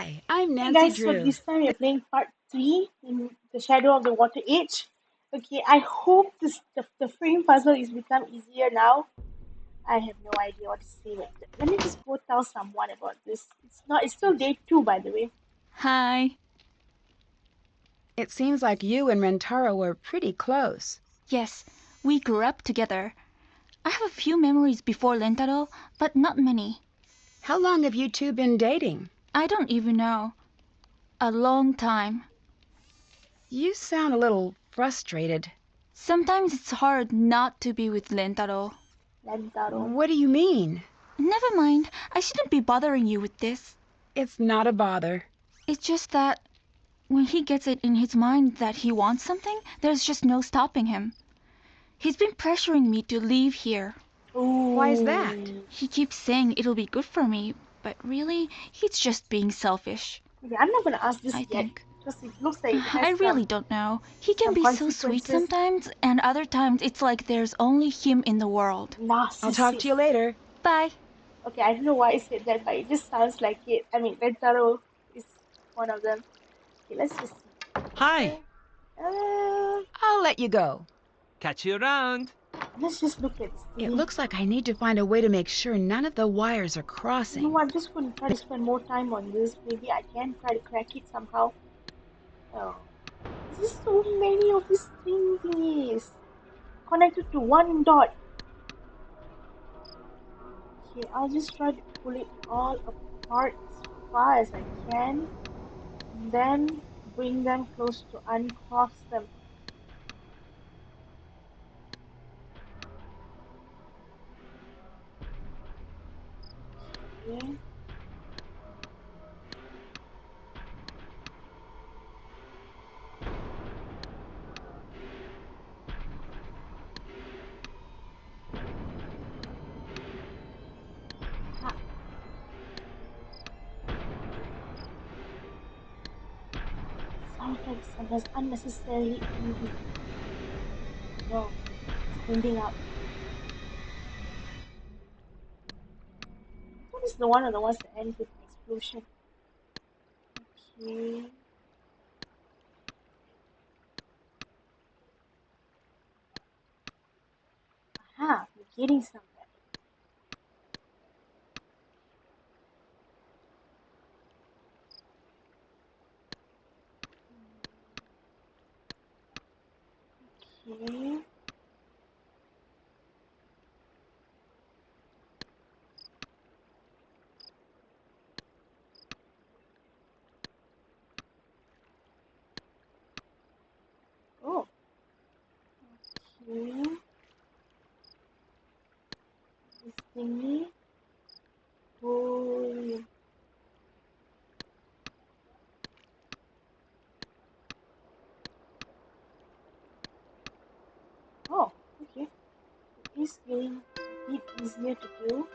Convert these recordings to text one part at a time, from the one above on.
Hi, I'm Hey Nancy guys, so Drew. this time we are playing part 3 in the Shadow of the Water Age. Okay, I hope the frame puzzle is become easier now. I have no idea what to say. Let me just go tell someone about this. It's still day 2 by the way. Hi. It seems like you and Rentaro were pretty close. Yes, we grew up together. I have a few memories before Lentaro, but not many. How long have you two been dating? I don't even know. A long time. You sound a little frustrated. Sometimes it's hard not to be with Lentaro. Lantaro. What do you mean? Never mind, I shouldn't be bothering you with this. It's not a bother. It's just that when he gets it in his mind that he wants something, there's just no stopping him. He's been pressuring me to leave here. Why is that? Ooh. He keeps saying it'll be good for me, but really, he's just being selfish, Okay, I'm not gonna ask this I yet think. because it looks like it has I really don't know. He can some be so sweet consequences. sometimes, and other times it's like there's only him in the world. I'll talk to you Narcissist. later. Bye. Okay, I don't know why I said that, but it just sounds like it. I mean, Rentaro is one of them. Okay, let's just see. Hi. I'll let you go. Catch you around. Let's just look at this It thingy. looks like I need to find a way to make sure none of the wires are You know crossing. what? I'm just going to try to spend more time on this. Maybe I can try to crack it somehow. Oh, there's so many of these thingies connected to one dot. Okay, I'll just try to pull it all apart as far as I can, and then bring them close to uncross them. Okay. Ah, sounds like some unnecessarily easy. No, it's building up. So this is the one of the ones that ends with an explosion. Okay. Aha, we're getting somewhere. Okay. Oh, okay. This thingy. Oh, oh, okay. It is getting a bit easier to do.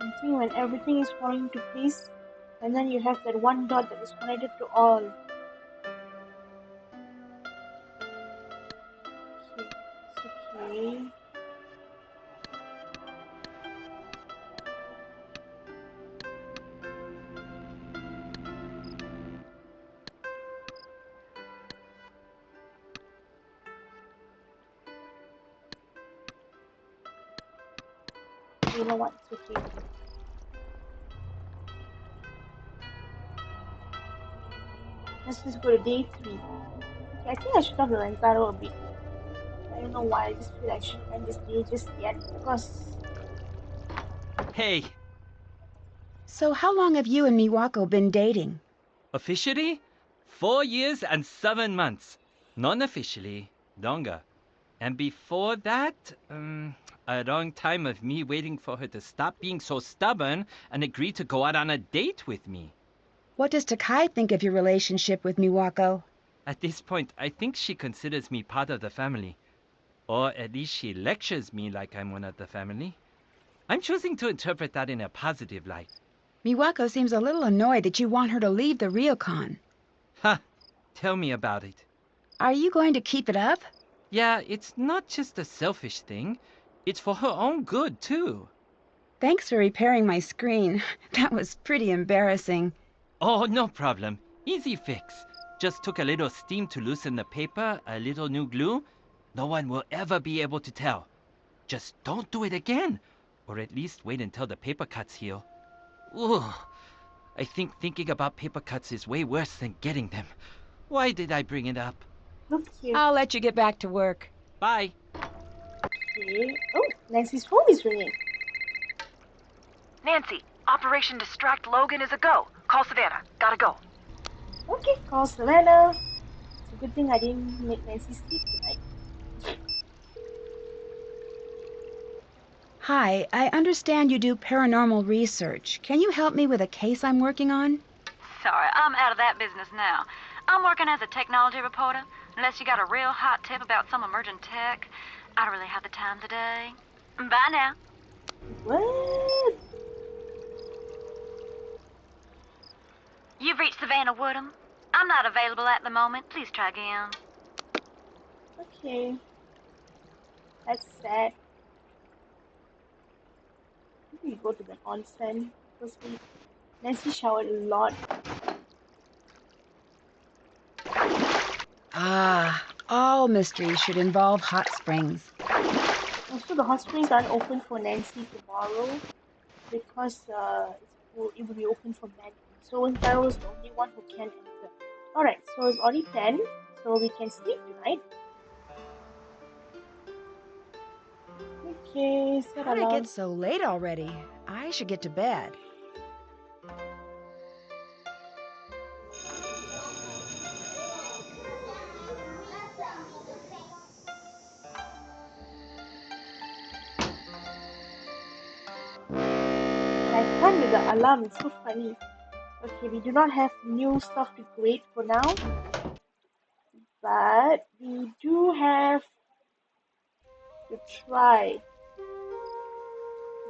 And see when everything is falling into place, and then you have that one dot that is connected to all. Okay, it's okay. You know what? It's okay. Let's just go to day 3. Okay, I think I should talk to Rentaro a bit. I don't know why. I just feel like I should end this day just yet because Hey. So how long have you and Miwako been dating? Officially, 4 years and 7 months. Non-officially, longer. And before that, a long time of me waiting for her to stop being so stubborn and agree to go out on a date with me. What does Takai think of your relationship with Miwako? At this point, I think she considers me part of the family. Or at least she lectures me like I'm one of the family. I'm choosing to interpret that in a positive light. Miwako seems a little annoyed that you want her to leave the ryokan. Ha! Tell me about it. Are you going to keep it up? Yeah, it's not just a selfish thing. It's for her own good, too. Thanks for repairing my screen. That was pretty embarrassing. Oh, no problem. Easy fix. Just took a little steam to loosen the paper, a little new glue. No one will ever be able to tell. Just don't do it again. Or at least wait until the paper cuts heal. Ooh, I think thinking about paper cuts is way worse than getting them. Why did I bring it up? Look here. I'll let you get back to work. Bye. Okay. Oh, Nancy's phone is ringing. Nancy, Operation Distract Logan is a go. Call Savannah. Gotta go. Okay, call Savannah. It's a good thing I didn't make Nancy sleep tonight. Hi, I understand you do paranormal research. Can you help me with a case I'm working on? Sorry, I'm out of that business now. I'm working as a technology reporter. Unless you got a real hot tip about some emerging tech, I don't really have the time today. Bye now. What? You've reached Savannah Woodham. I'm not available at the moment. Please try again. Okay. That's sad. Maybe we go to the onsen because Nancy showered a lot. Ah, all mysteries should involve hot springs. Also, the hot springs aren't open for Nancy tomorrow because it will be open for men. So Taro is the only one who can enter. Alright, so it's already 10, so we can sleep tonight. Okay, set How'd it alarm. get so late already? I should get to bed. I fun with the alarm, it's so funny. Okay, we do not have new stuff to create for now, but we do have to try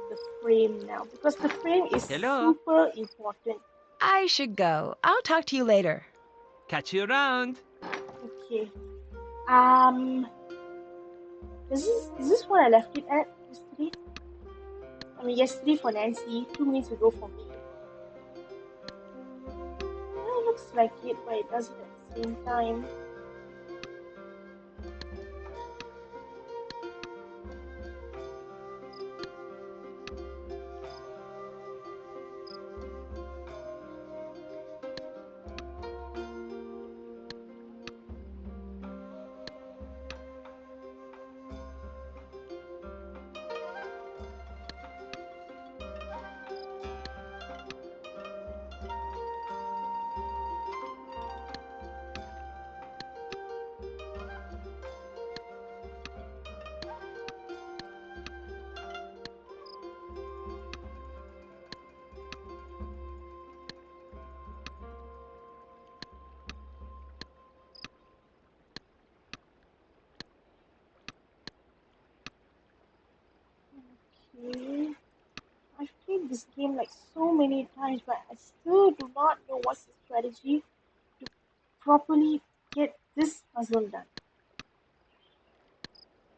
the frame now because the frame is Hello. super important. I should go. I'll talk to you later. Catch you around. Okay. Is this what I left it at yesterday? I mean, yesterday for Nancy, 2 minutes ago for me. Well, it looks like it, but it doesn't at the same time. Okay. I've played this game like so many times, but I still do not know what's the strategy to properly get this puzzle done.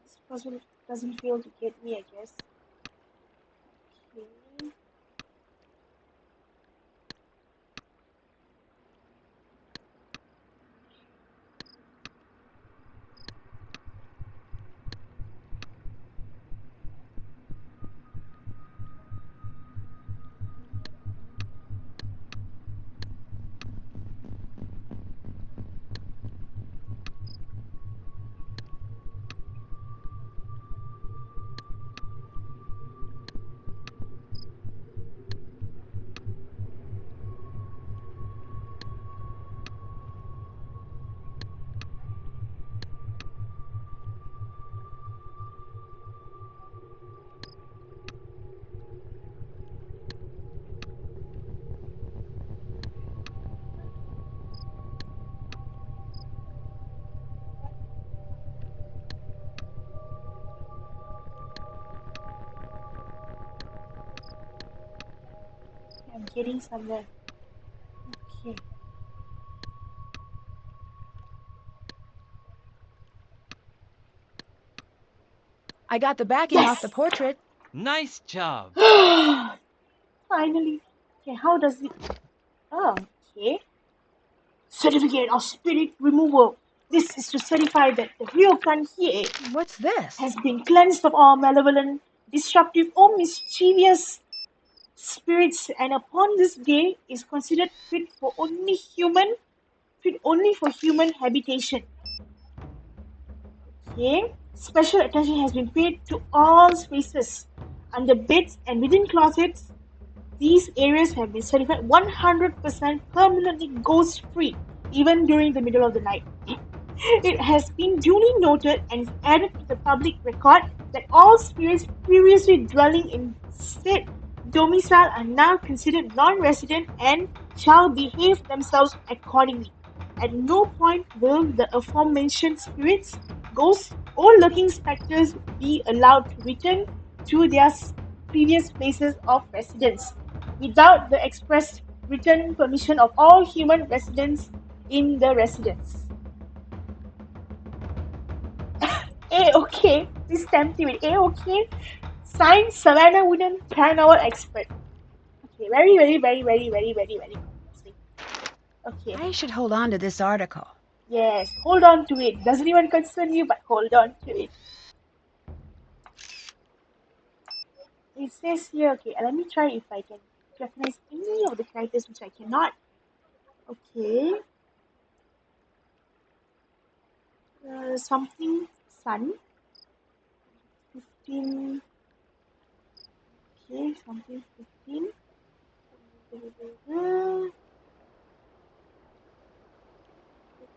This puzzle doesn't fail to get me, I guess. Okay. getting somewhere. Okay. I got the backing off Yes! the portrait. Nice job. Finally. Okay, how does it... Oh, okay. Certificate of Spirit Removal. This is to certify that the Ryokan Hie What's this? has been cleansed of all malevolent, disruptive, or mischievous spirits, and upon this day is considered fit only for human habitation. Okay. Special attention has been paid to all spaces under beds and within closets. These areas have been certified 100% permanently ghost-free, even during the middle of the night. It has been duly noted and added to the public record that all spirits previously dwelling in said domicile are now considered non-resident and shall behave themselves accordingly. At no point will the aforementioned spirits, ghosts, or lurking spectres be allowed to return to their previous places of residence without the express written permission of all human residents in the residence. A-OK. This tempting with A-OK. Signed, Savannah Wooden, paranormal expert. Okay, very, very, very, very, very, very, very confusing. Okay, I should hold on to this article. yes, hold on to it. Doesn't even concern you, but hold on to it. It says here, okay, let me try if I can recognize any of the characters which I cannot. Okay. Something sun. 15. Okay, something 15.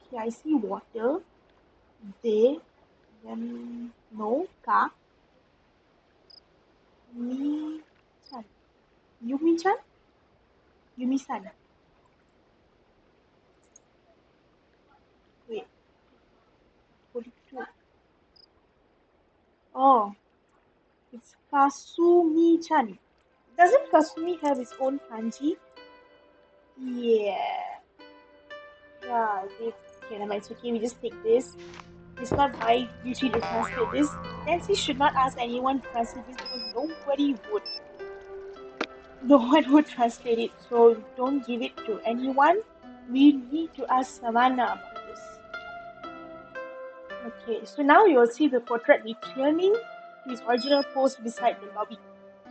Okay, I see water. They, them, no, ka, mi, chan. Yumi-chan? Yumi-san. Wait, 42. Oh, it's Kasumi-chan. Doesn't Kasumi have its own kanji? Yeah. Yeah, okay, never mind. It's okay, we just take this. It's not my duty to translate this. Nancy should not ask anyone to translate this because nobody would. No one would translate it, so don't give it to anyone. We need to ask Savannah about this. Okay, so now you'll see the portrait returning to its original pose beside the lobby.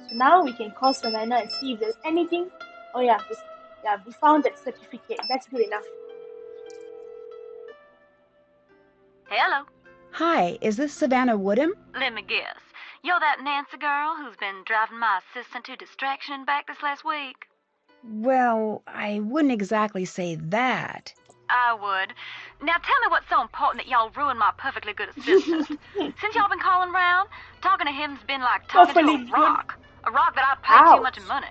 So now we can call Savannah and see if there's anything. Oh yeah, we found that certificate. That's good enough. Hello. Hi, is this Savannah Woodham? Let me guess. You're that Nancy girl who's been driving my assistant to distraction and back this last week? Well, I wouldn't exactly say that. I would. Now tell me what's so important that y'all ruined my perfectly good assistant. Since y'all been calling round, talking to him's been like talking to Perfectly a good. rock. A rock that I paid too much Ouch. money.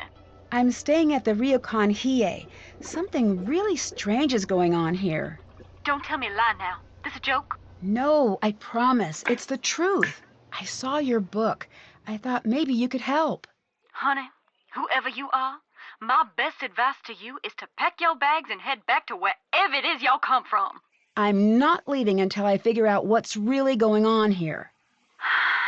I'm staying at the Ryokan Hie. Something really strange is going on here. Don't tell me a lie now. This a joke? No, I promise. It's the truth. I saw your book. I thought maybe you could help. Honey, whoever you are, my best advice to you is to pack your bags and head back to wherever it is y'all come from. I'm not leaving until I figure out what's really going on here.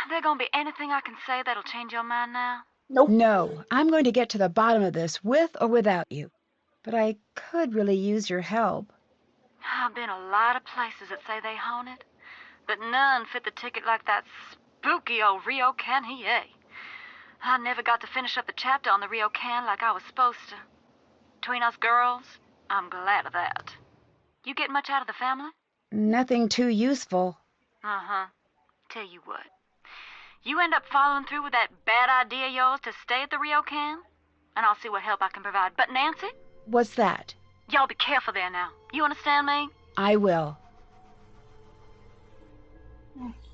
There gonna be anything I can say that'll change your mind now? Nope. No, I'm going to get to the bottom of this with or without you. But I could really use your help. I've been a lot of places that say they haunted, but none fit the ticket like that spooky old Ryokan Hie. I never got to finish up the chapter on the Ryokan like I was supposed to. Between us girls, I'm glad of that. You get much out of the family? Nothing too useful. Uh-huh. Tell you what. You end up following through with that bad idea of yours to stay at the Ryokan, and I'll see what help I can provide. But Nancy, What's that? y'all be careful there now. You understand me? I will.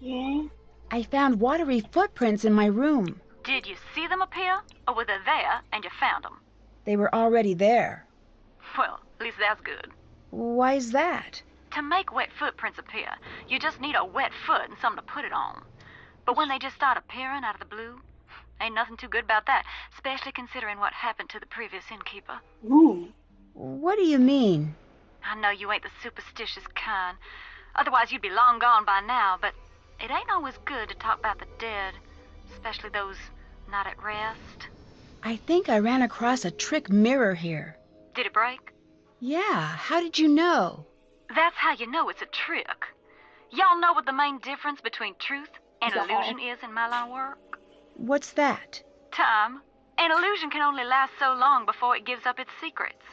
Okay. I found watery footprints in my room. Did you see them appear, or were they there and you found them? They were already there. Well, at least that's good. Why's that? To make wet footprints appear, you just need a wet foot and something to put it on. But when they just start appearing out of the blue, Ain't nothing too good about that, especially considering what happened to the previous innkeeper. Ooh. What do you mean? I know you ain't the superstitious kind. Otherwise you'd be long gone by now, but it ain't always good to talk about the dead, especially those not at rest. I think I ran across a trick mirror here. Did it break? Yeah, how did you know? That's how you know it's a trick. Y'all know what the main difference between truth and Uh-oh. illusion is in my line of work? What's that? Time. An illusion can only last so long before it gives up its secrets.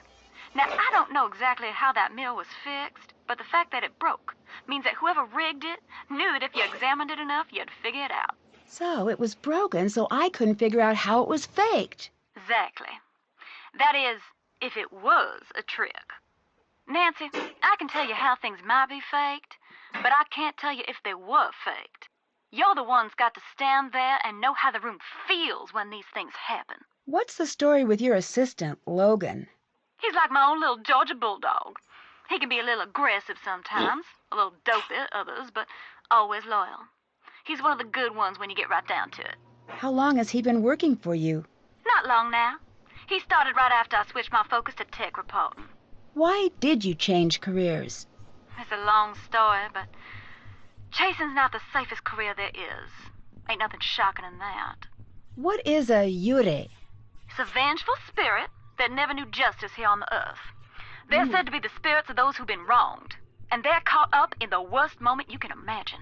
Now, I don't know exactly how that mill was fixed, but the fact that it broke means that whoever rigged it knew that if you examined it enough, you'd figure it out. So it was broken, so I couldn't figure out how it was faked. Exactly. That is, if it was a trick. Nancy, I can tell you how things might be faked, but I can't tell you if they were faked. You're the ones got to stand there and know how the room feels when these things happen. What's the story with your assistant, Logan? He's like my own little Georgia bulldog. He can be a little aggressive sometimes, a little dopey at others, but always loyal. He's one of the good ones when you get right down to it. How long has he been working for you? Not long now. He started right after I switched my focus to tech reporting. Why did you change careers? It's a long story, but chasing's not the safest career there is. Ain't nothing shocking in that. What is a Yure? It's a vengeful spirit that never knew justice here on the earth. They're said to be the spirits of those who've been wronged, and they're caught up in the worst moment you can imagine.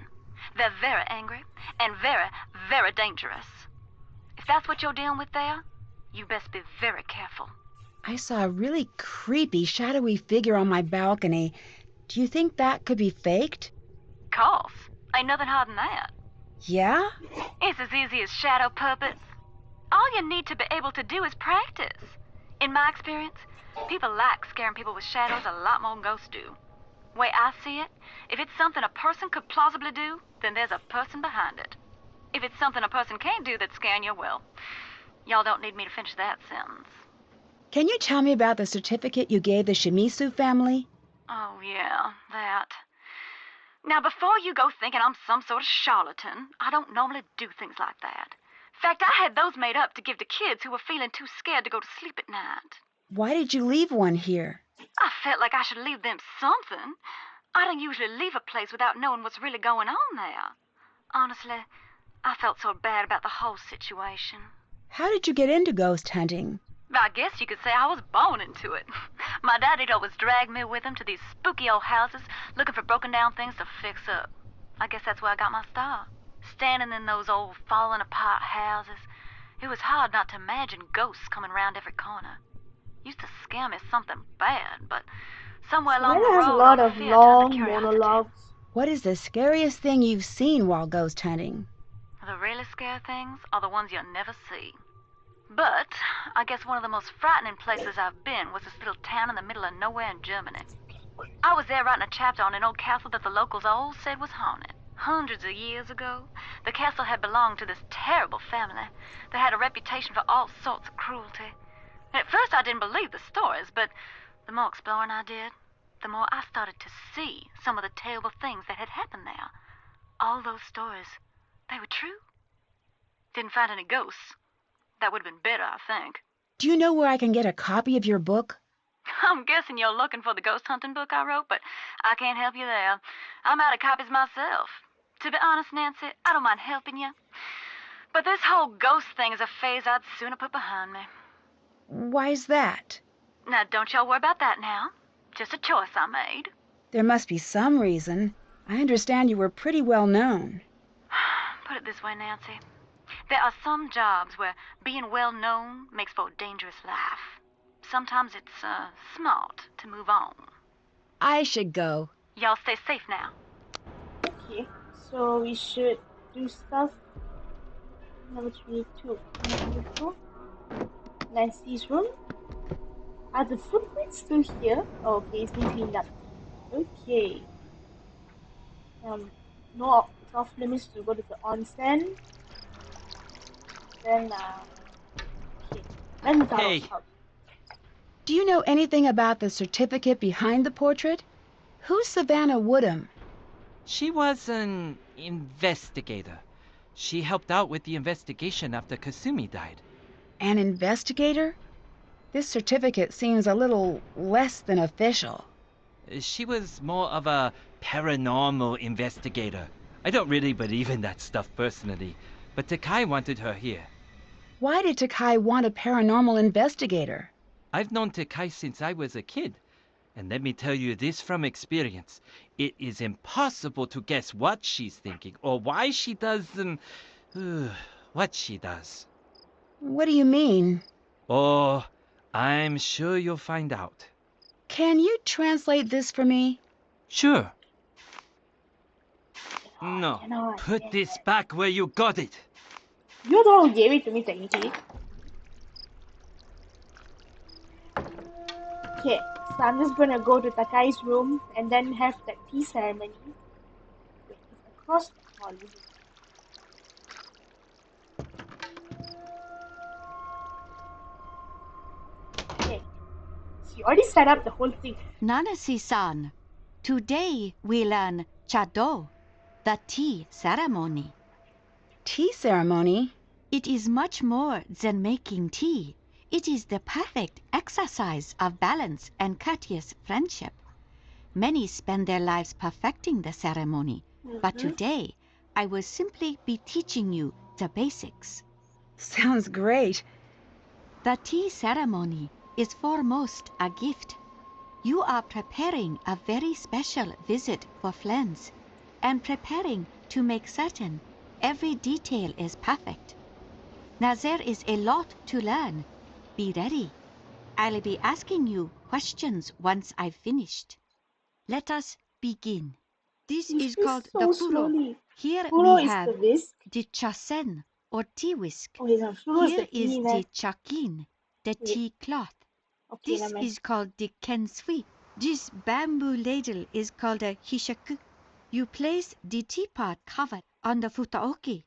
They're very angry and very, very dangerous. If that's what you're dealing with there, you best be very careful. I saw a really creepy, shadowy figure on my balcony. Do you think that could be faked? Course. Ain't nothing hard than that. Yeah? It's as easy as shadow puppets. All you need to be able to do is practice. In my experience, people like scaring people with shadows a lot more than ghosts do. Way I see it, if it's something a person could plausibly do, then there's a person behind it. If it's something a person can't do that's scaring you, well, y'all don't need me to finish that sentence. Can you tell me about the certificate you gave the Shimizu family? Oh, yeah, that. Now, before you go thinking I'm some sort of charlatan, I don't normally do things like that. In fact, I had those made up to give to kids who were feeling too scared to go to sleep at night. Why did you leave one here? I felt like I should leave them something. I don't usually leave a place without knowing what's really going on there. Honestly, I felt so bad about the whole situation. How did you get into ghost hunting? I guess you could say I was born into it. My daddy'd always drag me with him to these spooky old houses looking for broken down things to fix up. I guess that's where I got my start. Standing in those old falling apart houses, it was hard not to imagine ghosts coming round every corner. Used to scare me something bad, but somewhere along the Savannah road, has a lot all of fear turned long to curiosity. monologues. What is the scariest thing you've seen while ghost hunting? The really scary things are the ones you'll never see. But I guess one of the most frightening places I've been was this little town in the middle of nowhere in Germany. I was there writing a chapter on an old castle that the locals all said was haunted. Hundreds of years ago, the castle had belonged to this terrible family that had a reputation for all sorts of cruelty. And at first I didn't believe the stories, but the more exploring I did, the more I started to see some of the terrible things that had happened there. All those stories, they were true. Didn't find any ghosts. That would have been better, I think. Do you know where I can get a copy of your book? I'm guessing you're looking for the ghost hunting book I wrote, but I can't help you there. I'm out of copies myself. To be honest, Nancy, I don't mind helping you. But this whole ghost thing is a phase I'd sooner put behind me. Why's that? Now, don't y'all worry about that now. Just a choice I made. There must be some reason. I understand you were pretty well known. Put it this way, Nancy. There are some jobs where being well known makes for a dangerous life. Sometimes it's smart to move on. I should go. Y'all stay safe now. Okay, so we should do stuff. Number 22. Nancy's room. Are the footprints still here? Oh, okay, it's been cleaned up. Okay. No off limits to go to the onsen. Then, okay. Then Hey. house. Do you know anything about the certificate behind the portrait? Who's Savannah Woodham? She was an investigator. She helped out with the investigation after Kasumi died. An investigator? This certificate seems a little less than official. She was more of a paranormal investigator. I don't really believe in that stuff personally, but Takai wanted her here. Why did Takai want a paranormal investigator? I've known Takai since I was a kid. And let me tell you this from experience. It is impossible to guess what she's thinking or why she does what she does. What do you mean? Oh, I'm sure you'll find out. Can you translate this for me? Sure. No, Cannot. put this back where you got it. You're the one who gave it to me, technically. Okay, so I'm just gonna go to Takai's room and then have that tea ceremony. Wait, it's across the hall, isn't it? Okay, so you already set up the whole thing. Nanasi-san, today we learn Chado, the tea ceremony. Tea ceremony? It is much more than making tea. It is the perfect exercise of balance and courteous friendship. Many spend their lives perfecting the ceremony, but today I will simply be teaching you the basics. Sounds great. The tea ceremony is foremost a gift. You are preparing a very special visit for friends and preparing to make certain every detail is perfect. Now there is a lot to learn. Be ready. I'll be asking you questions once I've finished. Let us begin. This You is speak called so the puro. slowly. Here Puro we is have the whisk. the chasen or tea whisk. Okay, no, puro is Here the is tea, the chakin, the Wait. tea cloth. Okay, This never mind. is called the kensui. This bamboo ladle is called a hishaku. You place the teapot cover on the futaoki.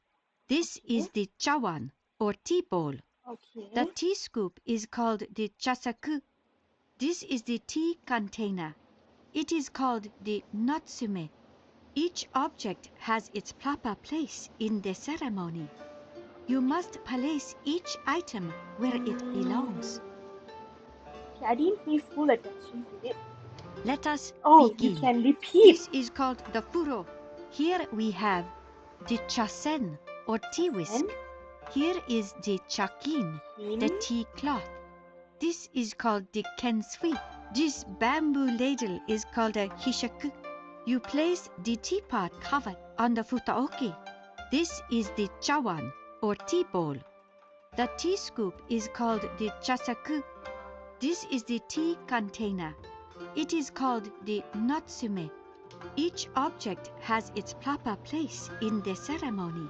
This is the chawan or tea bowl. Okay. The tea scoop is called the chasaku. This is the tea container. It is called the natsume. Each object has its proper place in the ceremony. You must place each item where it belongs. Okay, I didn't pay full attention to it. Let us Oh, begin. you can repeat. This is called the furo. Here we have the chasen or tea whisk. And Here is the chakin, the in. tea cloth. This is called the kensui. This bamboo ladle is called a hishaku. You place the teapot cover on the futaoki. This is the chawan or tea bowl. The tea scoop is called the chasaku. This is the tea container. It is called the natsume. Each object has its proper place in the ceremony.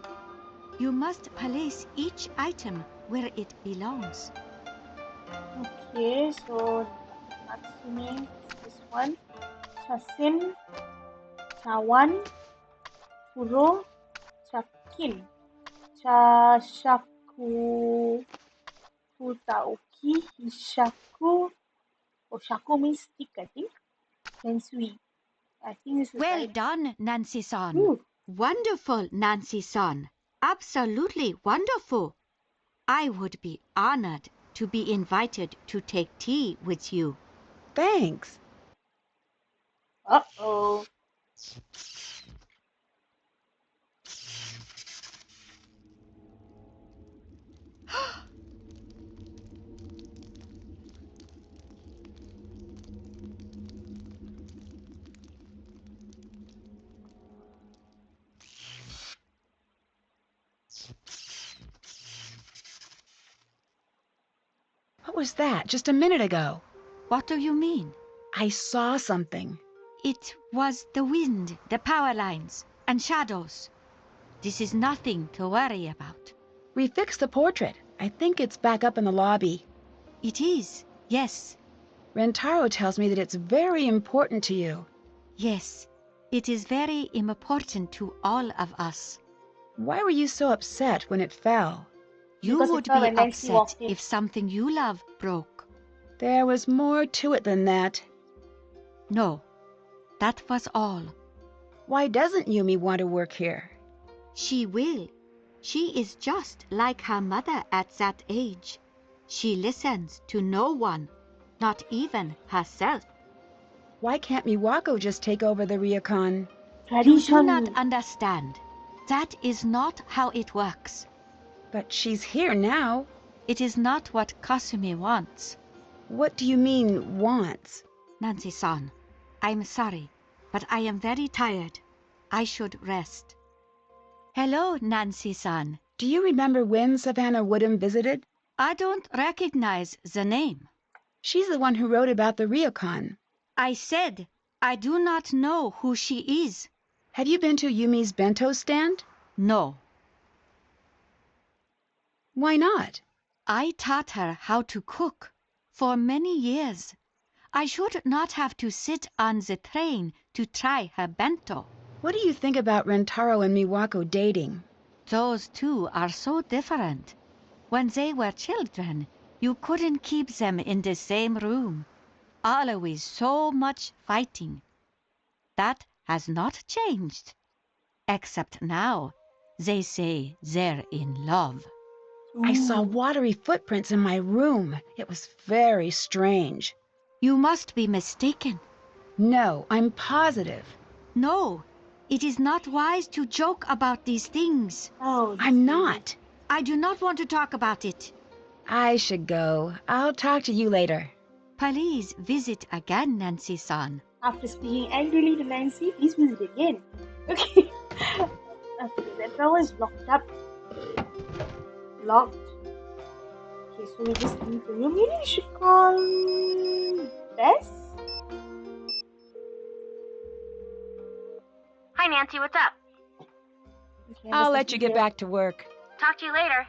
You must place each item where it belongs. Okay, so Natsume, this one. Chasin, Chawan, Furo, Chakin, Chashaku, Futaoki, Hishaku. Oh, shaku means stick, I think. Kensui. I think this is Well right. done, Nancy-san. Ooh. Wonderful, Nancy-san. Absolutely wonderful. I would be honored to be invited to take tea with you. Thanks. Uh-oh. What was that just a minute ago? What do you mean? I saw something. It was the wind, the power lines, and shadows. This is nothing to worry about. We fixed the portrait. I think it's back up in the lobby. It is, yes, Rentaro tells me that it's very important to you. yes. It is very important to all of us. Why were you so upset when it fell? You Because it would fell be when Nancy upset walked in. if something you love broke. There was more to it than that. No, that was all. Why doesn't Yumi want to work here? She will. She is just like her mother at that age. She listens to no one, not even herself. Why can't Miwako just take over the ryokan? You do Tradition. not understand. That is not how it works. But she's here now. It is not what Kasumi wants. What do you mean, wants? Nancy-san, I'm sorry, but I am very tired. I should rest. Hello, Nancy-san. Do you remember when Savannah Woodham visited? I don't recognize the name. She's the one who wrote about the ryokan. I said I do not know who she is. Have you been to Yumi's bento stand? No, Why not? I taught her how to cook for many years. I should not have to sit on the train to try her bento. What do you think about Rentaro and Miwako dating? Those two are so different. When they were children, you couldn't keep them in the same room. Always so much fighting. That has not changed. Except now, they say they're in love. I saw Ooh. watery footprints in my room. It was very strange. You must be mistaken. No, I'm positive. No, it is not wise to joke about these things. Oh, I'm not. I do not want to talk about it. I should go. I'll talk to you later. Please visit again, Nancy-san. After speaking angrily to Nancy, please visit again. Okay. Okay, that drawer is locked up. Locked. Okay, so we just leave the room. Maybe we should call Bess? Hi, Nancy, what's up? Okay, I'll Bess let is you get here. back to work. Talk to you later.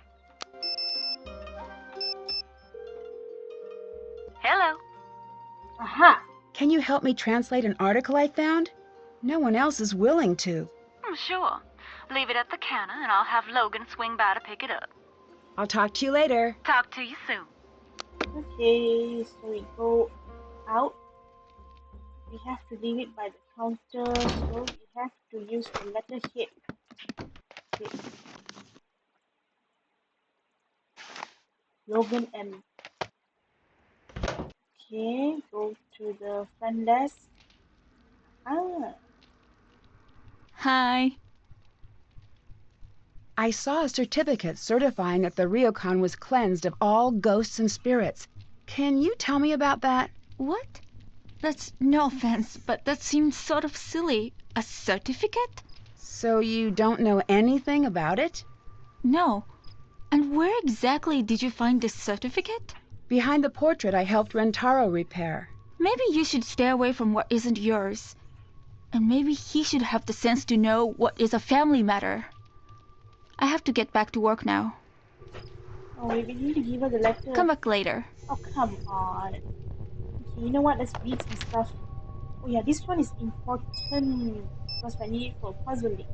Hello. Aha! Can you help me translate an article I found? No one else is willing to. Sure. Leave it at the counter, and I'll have Logan swing by to pick it up. I'll talk to you later. Talk to you soon. Okay, so we go out. We have to leave it by the counter, so we have to use the letter here. Okay. Logan M. Okay, go to the front desk. Ah, Hi. I saw a certificate certifying that the ryokan was cleansed of all ghosts and spirits. Can you tell me about that? What? That's no offense, but that seems sort of silly. A certificate? So you don't know anything about it? No. And where exactly did you find this certificate? Behind the portrait I helped Rentaro repair. Maybe you should stay away from what isn't yours. And maybe he should have the sense to know what is a family matter. I have to get back to work now. oh wait, we need to give her the letter. Come back later. Oh, come on. Okay, you know what? Let's read some stuff. Oh yeah, this one is important because I need it for puzzling.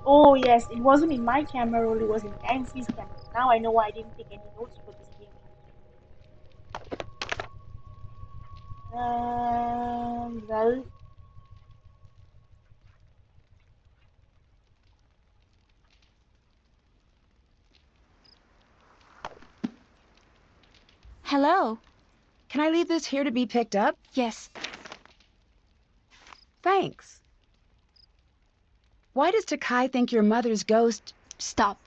Oh yes, it wasn't in my camera roll, it was in Nancy's camera. Now I know why I didn't take any notes for this game. Well, Hello. Can I leave this here to be picked up? Yes. Thanks. Why does Takai think your mother's ghost... Stop.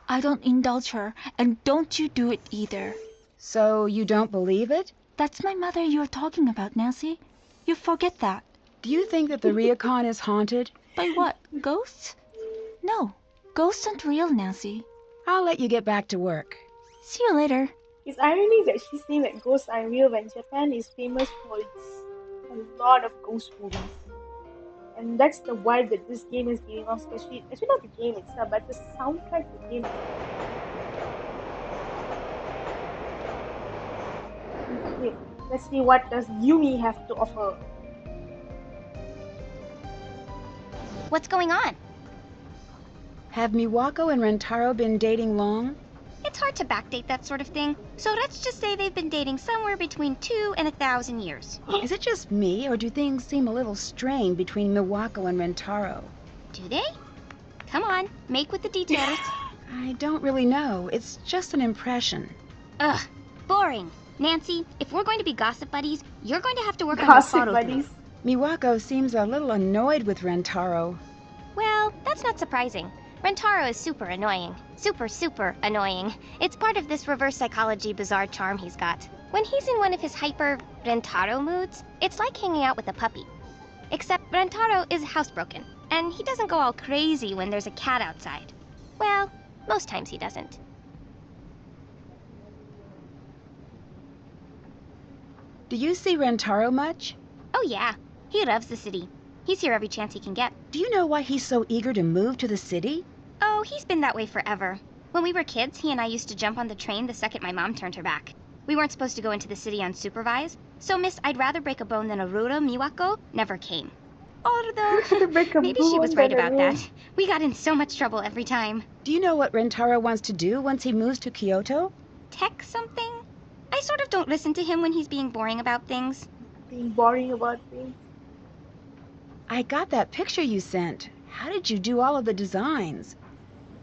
I don't indulge her, and don't you do it either. So you don't believe it? That's my mother you're talking about, Nancy. You forget that. Do you think that the ryokan is haunted? By what? Ghosts? No. Ghosts aren't real, Nancy. I'll let you get back to work. See you later. it's ironic that she's saying that ghosts are real when Japan is famous for a lot of ghost movies. And that's the vibe that this game is giving off, especially not the game itself, but the soundtrack the game. Okay, let's see what does Yumi have to offer. What's going on? Have Miwako and Rentaro been dating long? It's hard to backdate that sort of thing, so let's just say they've been dating somewhere between 2 and 1,000 years. Is it just me, or do things seem a little strained between Miwako and Rentaro? Do they? Come on, make with the details. I don't really know. It's just an impression. Ugh, boring. Nancy, if we're going to be gossip buddies, you're going to have to work on your Gossip follow-through. buddies. Miwako seems a little annoyed with Rentaro. Well, that's not surprising. Rentaro is super annoying. Super annoying. It's part of this reverse psychology bizarre charm he's got. When he's in one of his hyper Rentaro moods, it's like hanging out with a puppy. Except Rentaro is housebroken, and he doesn't go all crazy when there's a cat outside. Well, most times he doesn't. Do you see Rentaro much? Oh yeah, he loves the city. He's here every chance he can get. Do you know why he's so eager to move to the city? Oh, he's been that way forever. When we were kids, he and I used to jump on the train the second my mom turned her back. We weren't supposed to go into the city unsupervised, so Miss I'd rather break a bone than Aurora Miwako never came. Although, maybe she was right about that. We got in so much trouble every time. Do you know what Rentaro wants to do once he moves to Kyoto? Tech something? I sort of don't listen to him when he's being boring about things. Being boring about things. I got that picture you sent. How did you do all of the designs?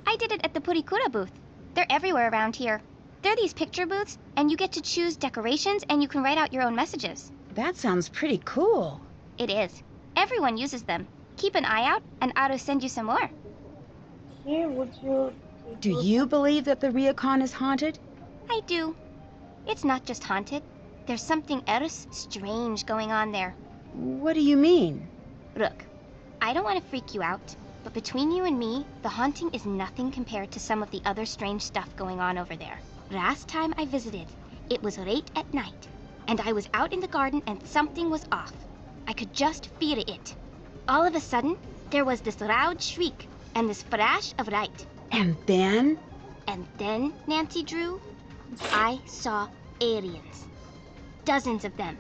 I did it at the Purikura booth. They're everywhere around here. They're these picture booths, and you get to choose decorations and you can write out your own messages. That sounds pretty cool. It is. Everyone uses them. Keep an eye out, and I'll send you some more. Okay, would you... Do you believe that the Ryokan is haunted? I do. It's not just haunted. There's something else strange going on there. What do you mean? Look, I don't want to freak you out, but between you and me, the haunting is nothing compared to some of the other strange stuff going on over there. Last time I visited, it was late at night, and I was out in the garden and something was off. I could just feel it. All of a sudden, there was this loud shriek and this flash of light. And then? And then, Nancy Drew, I saw aliens. Dozens of them.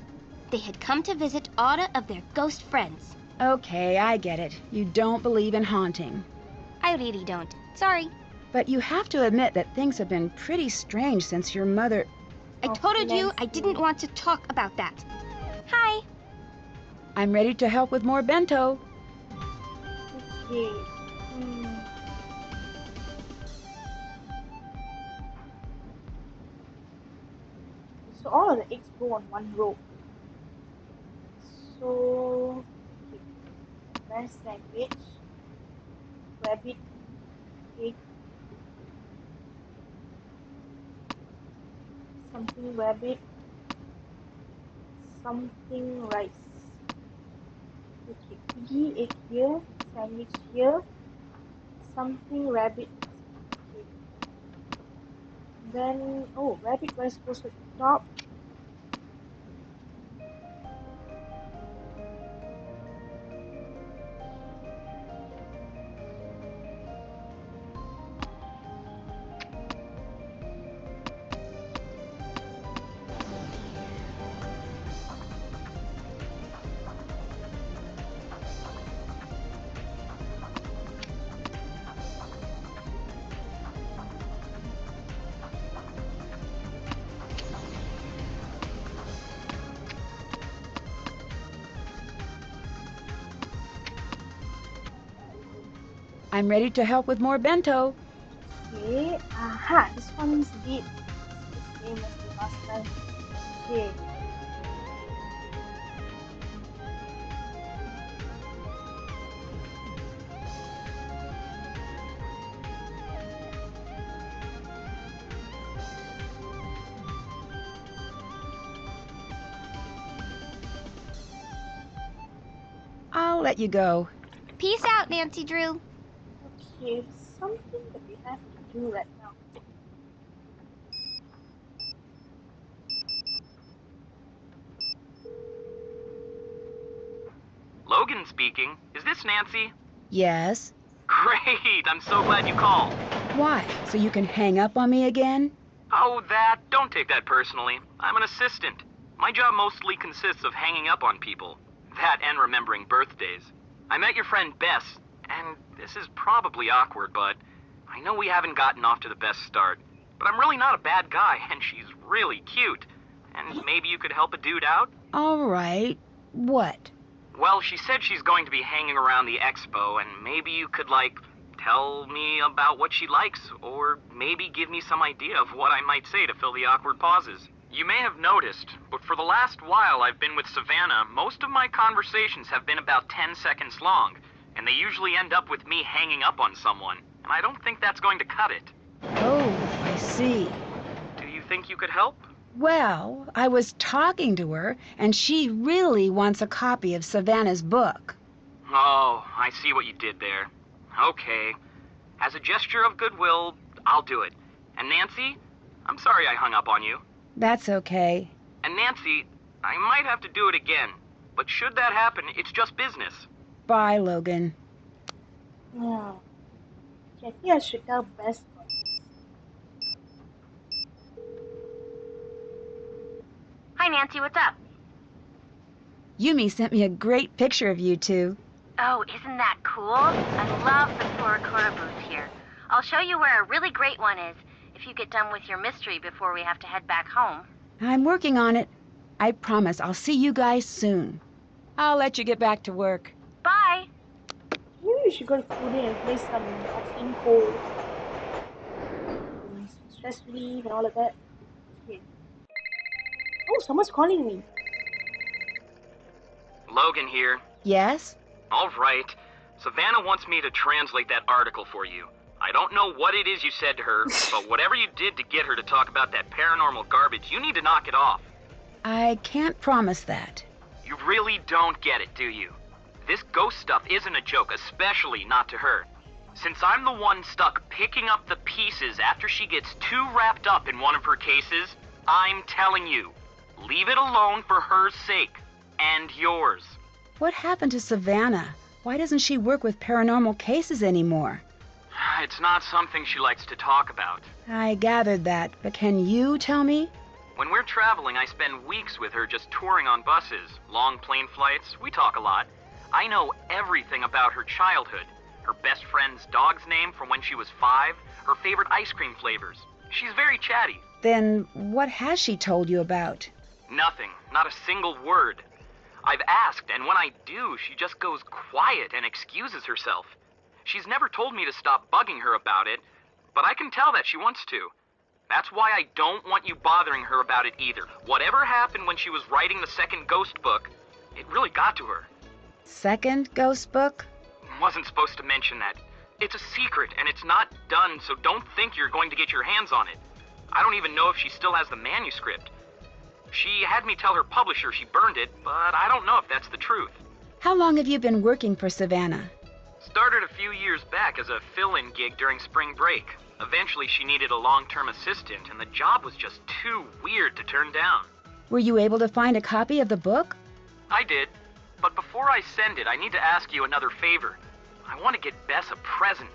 They had come to visit all of their ghost friends. Okay, I get it. You don't believe in haunting. I really don't. Sorry. But you have to admit that things have been pretty strange since your mother... I told you I didn't want to talk about that. Hi. I'm ready to help with more bento. Okay. So all of the eggs go on one row. So, okay. Rice sandwich, rabbit, egg, something rabbit, something rice. Okay, piggy egg here, sandwich here, something rabbit. Okay. Then, oh, rabbit rice goes at the top. I'm ready to help with more bento. Okay, aha, this one is the same as the last time. Okay. I'll let you go. Peace out, Nancy Drew. Okay, something that we have to do right now. Logan speaking. Is this Nancy? Yes? Great, I'm so glad you called. Why? So you can hang up on me again? Oh, that. Don't take that personally. I'm an assistant. My job mostly consists of hanging up on people. That and remembering birthdays. I met your friend Bess, and this is probably awkward, but I know we haven't gotten off to the best start. But I'm really not a bad guy, and she's really cute. And maybe you could help a dude out? All right. What? Well, she said she's going to be hanging around the expo, and maybe you could, like, Tell me about what she likes, or maybe give me some idea of what I might say to fill the awkward pauses. You may have noticed, but for the last while I've been with Savannah, most of my conversations have been about 10 seconds long, and they usually end up with me hanging up on someone, and I don't think that's going to cut it. Oh, I see. Do you think you could help? Well, I was talking to her, and she really wants a copy of Savannah's book. Oh, I see what you did there. Okay. As a gesture of goodwill, I'll do it. And Nancy, I'm sorry I hung up on you. That's okay. And Nancy, I might have to do it again, but should that happen, it's just business. Bye, Logan. Yeah. Okay, I think I should tell Bess about this. Hi, Nancy, what's up? Yumi sent me a great picture of you two. Oh, isn't that cool? I love the Furakura booth here. I'll show you where a really great one is if you get done with your mystery before we have to head back home. I'm working on it. I promise I'll see you guys soon. I'll let you get back to work. Bye! Maybe we should go to Fude and play some hot and cold. Stress relief and all of that. Okay. Oh, someone's calling me. Logan here. Yes? All right. Savannah wants me to translate that article for you. I don't know what it is you said to her, but whatever you did to get her to talk about that paranormal garbage, you need to knock it off. I can't promise that. You really don't get it, do you? This ghost stuff isn't a joke, especially not to her. Since I'm the one stuck picking up the pieces after she gets too wrapped up in one of her cases, I'm telling you, leave it alone for her sake. And yours. What happened to Savannah? Why doesn't she work with paranormal cases anymore? It's not something she likes to talk about. I gathered that, but can you tell me? When we're traveling, I spend weeks with her just touring on buses, long plane flights, we talk a lot. I know everything about her childhood. Her best friend's dog's name from when she was 5, her favorite ice cream flavors. She's very chatty. Then what has she told you about? Nothing, not a single word. I've asked, and when I do, she just goes quiet and excuses herself. She's never told me to stop bugging her about it, but I can tell that she wants to. That's why I don't want you bothering her about it either. Whatever happened when she was writing the second ghost book, it really got to her. Second ghost book? Wasn't supposed to mention that. It's a secret, and it's not done, so don't think you're going to get your hands on it. I don't even know if she still has the manuscript. She had me tell her publisher she burned it, but I don't know if that's the truth. How long have you been working for Savannah? Started a few years back as a fill-in gig during spring break. Eventually she needed a long-term assistant, and the job was just too weird to turn down. Were you able to find a copy of the book? I did, but before I send it, I need to ask you another favor. I want to get Bess a present.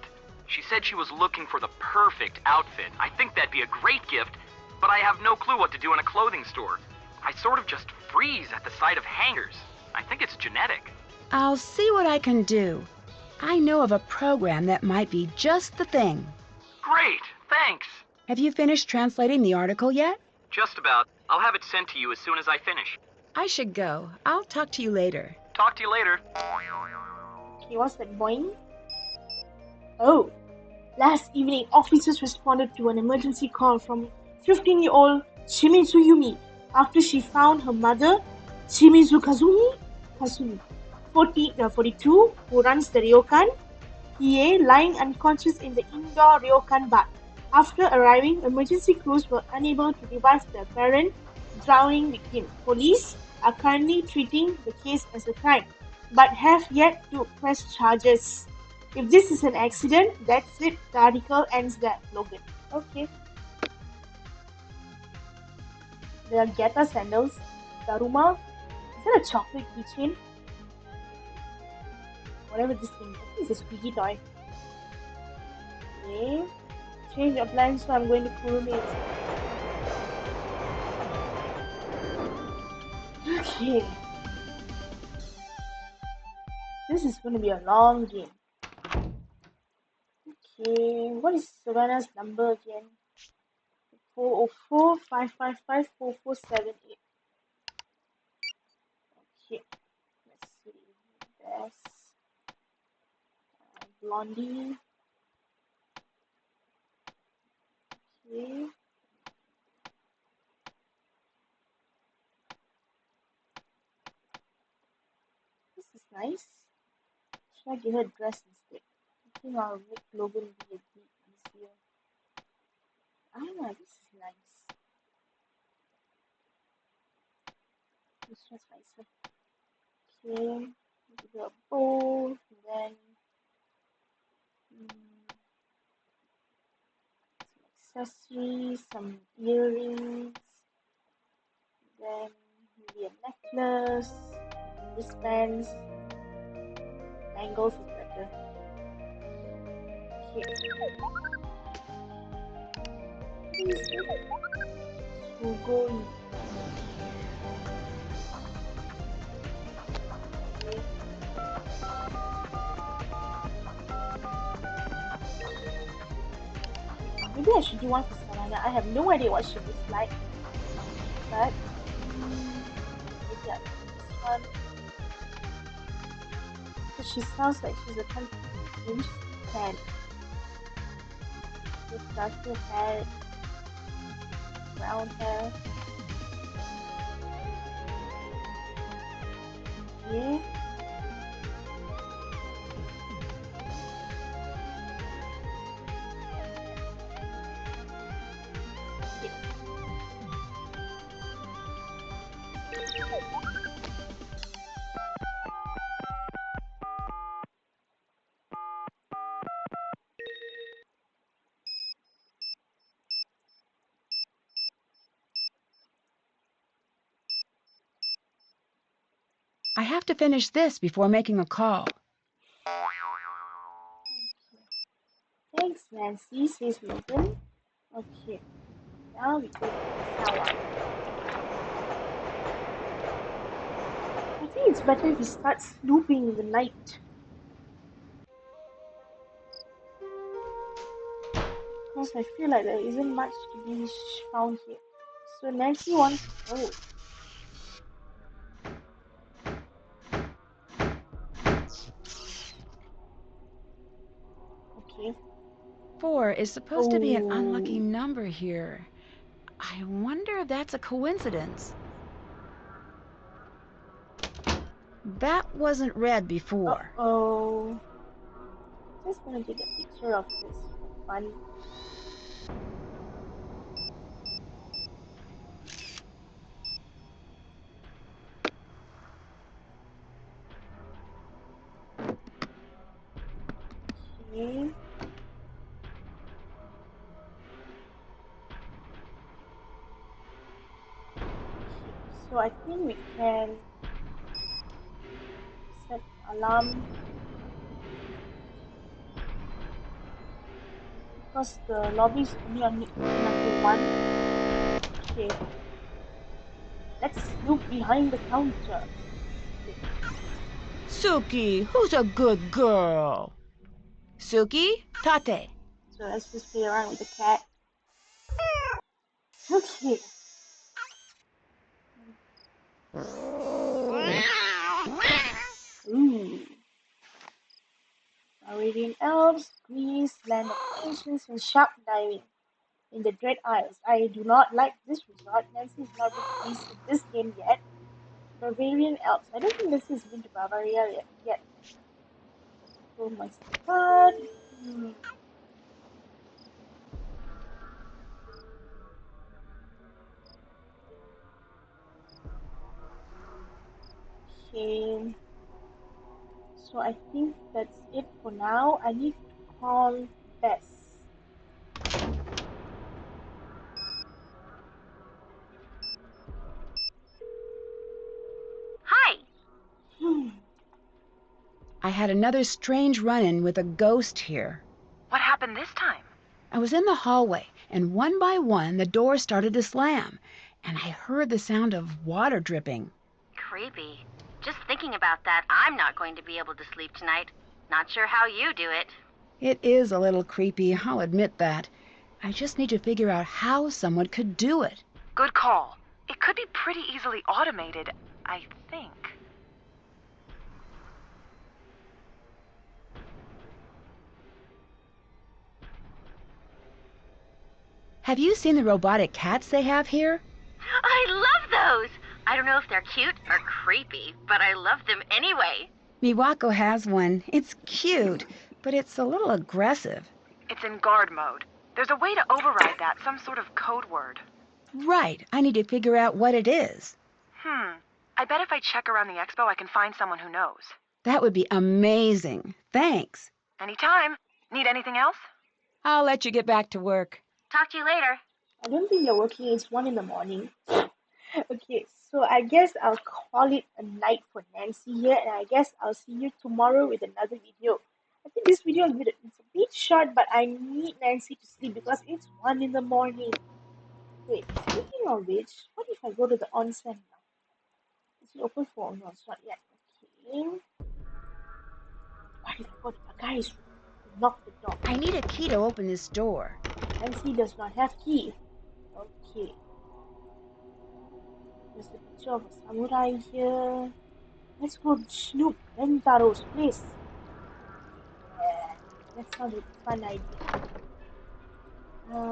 She said she was looking for the perfect outfit. I think that'd be a great gift, but I have no clue what to do in a clothing store. I sort of just freeze at the sight of hangers. I think it's genetic. I'll see what I can do. I know of a program that might be just the thing. Great, thanks. Have you finished translating the article yet? Just about. I'll have it sent to you as soon as I finish. I should go. I'll talk to you later. Talk to you later. Okay, what's that boing? Oh. Last evening, officers responded to an emergency call from 15-year-old Shimizu Yumi after she found her mother, Shimizu Kazumi, 42, who runs the ryokan, Hiei, lying unconscious in the indoor ryokan bath. After arriving, emergency crews were unable to revive the apparent drowning victim. Police are currently treating the case as a crime, but have yet to press charges. If this is an accident, that's it. The article ends there, Logan. Okay. There are Geta sandals. Daruma. Is that a chocolate keychain? Whatever this thing is. I think it's a squeaky toy. Okay. Change your plans, so I'm going to Kurume. Okay. This is going to be a long game. Okay, what is Savannah's number again? 404 555 4478. Okay, let's see. Bess, Blondie, nice. Should I give her a dress instead? I think I'll make Logan be a bit easier. Ah, this is nice. This one's nicer. Okay, give her a bowl, and then some accessories, some earrings, then maybe a necklace, wristbands, bangles is better. Okay. Sugoi. Maybe I should do one for Savannah. I have no idea what she looks like, but maybe I'll do this one. Because she sounds like she's a kind of French fan. With darker hair, brown hair. Okay. I have to finish this before making a call. Thanks, Nancy, says Logan. Okay, now we go to Sawa. I think it's better if we start snooping in the night. Because I feel like there isn't much to be found here. So Nancy wants. Oh. Okay. 4 is supposed to be an unlucky number here. I wonder if that's a coincidence. That wasn't read before. Uh-oh. Just gonna take a picture of this for fun. Okay. So I think we can set alarm because the lobby is only open until 1. Okay. Let's snoop behind the counter. Okay. Suki, who's a good girl? Suki, Tate. So let's just play around with the cat. Okay. Ooh. Arabian Elves, Greece, land of ancients, and shark diving in the Dread Isles. I do not like this resort. Nancy is not with Greece in this game yet. Barbarian Elves. I don't think Nancy has been to Bavaria yet. Oh my god. Okay. So I think that's it for now. I need to call Bess. Hi. I had another strange run-in with a ghost here. What happened this time? I was in the hallway, and one by one the doors started to slam, and I heard the sound of water dripping. Creepy. Just thinking about that, I'm not going to be able to sleep tonight. Not sure how you do it. It is a little creepy, I'll admit that. I just need to figure out how someone could do it. Good call. It could be pretty easily automated, I think. Have you seen the robotic cats they have here? I love those! I don't know if they're cute or creepy, but I love them anyway. Miwako has one. It's cute, but it's a little aggressive. It's in guard mode. There's a way to override that, some sort of code word. Right. I need to figure out what it is. I bet if I check around the expo, I can find someone who knows. That would be amazing. Thanks. Anytime. Need anything else? I'll let you get back to work. Talk to you later. I don't think they're working. It's 1 in the morning. Okay, so I guess I'll call it a night for Nancy here, and I guess I'll see you tomorrow with another video. I think this video is it's a bit short, but I need Nancy to sleep because it's 1 in the morning. Wait, speaking of which, what if I go to the onsen now? Is it open for? No, it's not yet. Okay. What if I go to the guy's room? Knock the door. I need a key to open this door. Nancy does not have key. Okay. There's a picture of a samurai here. Let's go snoop Rentaro's place. Yeah, that sounds like a fun idea.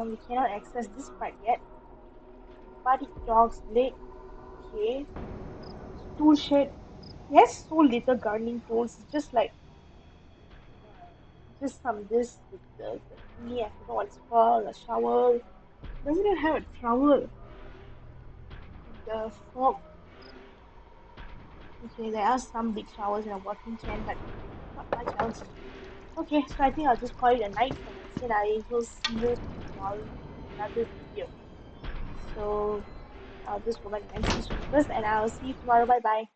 We cannot access this part yet. Buddy dog's leg. Okay. Tool shed. He has so little gardening tools. It's just like just the thingy, I forgot what it's called, a shovel. Doesn't even have a trowel. The fork. Okay, there are some big showers in a watering can, but not much else. Okay, so I think I'll just call it a night for Nancy, and I will see you tomorrow in another video. So I'll just go back to Nancy's room first, and I'll see you tomorrow. Bye bye.